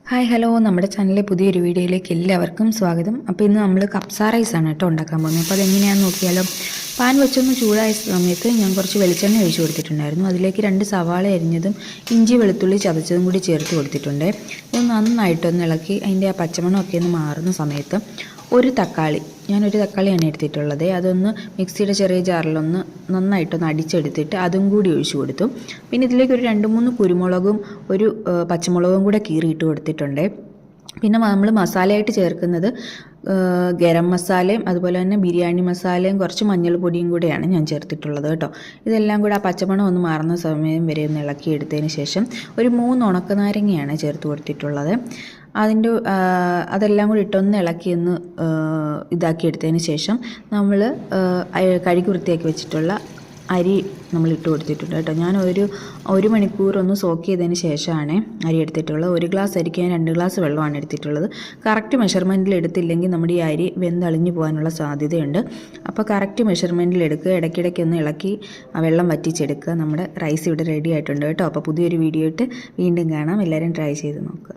Hi hello നമ്മുടെ ചാനലിലെ പുതിയൊരു വീഡിയോയിലേക്ക് എല്ലാവർക്കും സ്വാഗതം. അപ്പോൾ ഇന്ന് നമ്മൾ കപ്സ റൈസാണ് കേട്ടോ ഉണ്ടാക്കാൻ പോകുന്നത്. അപ്പോൾ അതെങ്ങനെയാണെന്ന് നോക്കിയാലോ. പാൻ വെച്ചൊന്ന് ചൂടായ സമയത്ത് ഞാൻ കുറച്ച് വെളിച്ചെണ്ണ ഒഴിച്ച് കൊടുത്തിട്ടുണ്ടായിരുന്നു. അതിലേക്ക് 2 സവാള അരിഞ്ഞതും ഇഞ്ചി വെളുത്തുള്ളി ചതച്ചതും കൂടി ചേർത്ത് കൊടുത്തിട്ടുണ്ട്. ഇത് നന്നായിട്ടൊന്ന് ഇളക്കി അതിൻ്റെ ആ പച്ചമണമൊക്കെ ഒന്ന് മാറുന്ന സമയത്ത് ഞാനൊരു തക്കാളിയാണ് എടുത്തിട്ടുള്ളത്. അതൊന്ന് മിക്സിയുടെ ചെറിയ ജാറിലൊന്ന് നന്നായിട്ടൊന്ന് അടിച്ചെടുത്തിട്ട് അതും കൂടി ഒഴിച്ചു കൊടുത്തു. പിന്നെ ഇതിലേക്ക് ഒരു 2-3 കുരുമുളകും ഒരു പച്ചമുളകും കൂടെ കീറിയിട്ട് കൊടുത്തിട്ടുണ്ട്. പിന്നെ നമ്മൾ മസാലയായിട്ട് ചേർക്കുന്നത് ഗരം മസാലയും അതുപോലെ തന്നെ ബിരിയാണി മസാലയും കുറച്ച് മഞ്ഞൾപ്പൊടിയും കൂടെയാണ് ഞാൻ ചേർത്തിട്ടുള്ളത് കേട്ടോ. ഇതെല്ലാം കൂടെ ആ പച്ചമണം ഒന്ന് മാറുന്ന സമയം വരെ ഒന്ന് ഇളക്കിയെടുത്തതിന് ശേഷം ഒരു 3 ഉണക്കനാരങ്ങയാണ് ചേർത്ത് കൊടുത്തിട്ടുള്ളത്. അതെല്ലാം കൂടി ഇട്ടൊന്ന് ഇളക്കിയൊന്ന് ഇതാക്കിയെടുത്തതിന് ശേഷം നമ്മൾ കഴുകി വൃത്തിയാക്കി വെച്ചിട്ടുള്ള അരി നമ്മൾ ഇട്ട് കൊടുത്തിട്ടുണ്ട് കേട്ടോ. ഞാൻ ഒരു മണിക്കൂർ ഒന്ന് സോക്ക് ചെയ്തതിന് ശേഷമാണ് അരി എടുത്തിട്ടുള്ളത്. 1 ഗ്ലാസ് അരിക്ക് ഞാൻ 2 ഗ്ലാസ് വെള്ളമാണ് എടുത്തിട്ടുള്ളത്. കറക്റ്റ് മെഷർമെൻറ്റിൽ എടുത്തില്ലെങ്കിൽ നമ്മുടെ ഈ അരി വെന്തളിഞ്ഞു പോകാനുള്ള സാധ്യതയുണ്ട്. അപ്പോൾ കറക്റ്റ് മെഷർമെൻറ്റിൽ എടുക്കുക, ഇടയ്ക്കിടയ്ക്ക് ഒന്ന് ഇളക്കി ആ വെള്ളം വറ്റിച്ചെടുക്കുക. നമ്മുടെ റൈസ് ഇവിടെ റെഡി ആയിട്ടുണ്ട് കേട്ടോ. അപ്പോൾ പുതിയൊരു വീഡിയോ ഇട്ട് വീണ്ടും കാണാം. എല്ലാവരും ട്രൈ ചെയ്ത് നോക്കുക.